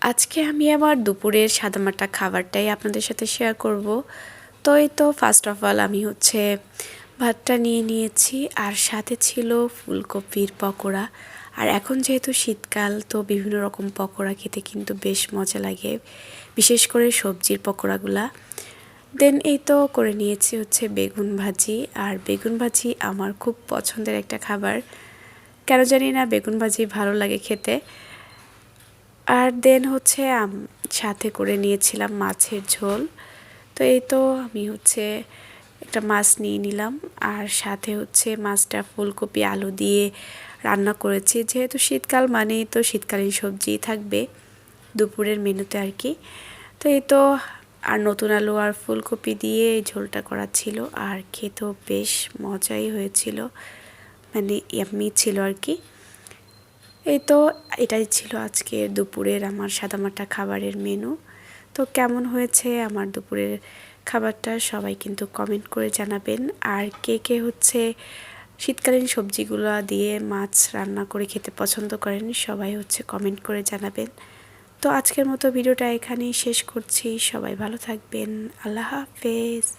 আজকে আমি আমার দুপুরের সাদামাটা খাবারটাই আপনাদের সাথে শেয়ার করব। তো এই তো ফার্স্ট অফ অল আমি ভাতটা নিয়ে নিয়েছি, আর সাথে ছিল ফুলকপির পকোড়া। আর এখন যেহেতু শীতকাল, তো বিভিন্ন রকম পকোড়া খেতে কিন্তু বেশ মজা লাগে, বিশেষ করে সবজির পকোড়াগুলা। দেন এই তো করে নিয়েছি বেগুন ভাজি। আর বেগুন ভাজি আমার খুব পছন্দের একটা খাবার, কেন জানি না বেগুন ভাজি ভালো লাগে খেতে। আর দেন সাথে করে নিয়েছিলাম মাছের ঝোল। তো এই তো আমি একটা মাছ নিয়ে নিলাম, আর সাথে মাছটা ফুলকপি আলু দিয়ে রান্না করেছি। যেহেতু শীতকাল মানেই তো শীতকালীন সবজি থাকবে দুপুরের মেনুতে আর কি। তো এই তো আর নতুন আলু আর ফুলকপি দিয়ে এই ঝোলটা করা ছিল, আর খেতেও বেশ মজাই হয়েছিল, মানে ইয়াম্মি ছিল আর কি। এই তো এটাই ছিল আজকের দুপুরের আমার সাদামাটা খাবারের মেনু। তো কেমন হয়েছে আমার দুপুরের খাবারটা সবাই কিন্তু কমেন্ট করে জানাবেন। আর কে কে শীতকালীন সবজিগুলো দিয়ে মাছ রান্না করে খেতে পছন্দ করেন, সবাই কমেন্ট করে জানাবেন। তো আজকের মতো ভিডিওটা এখানেই শেষ করছি। সবাই ভালো থাকবেন। আল্লাহ হাফেজ।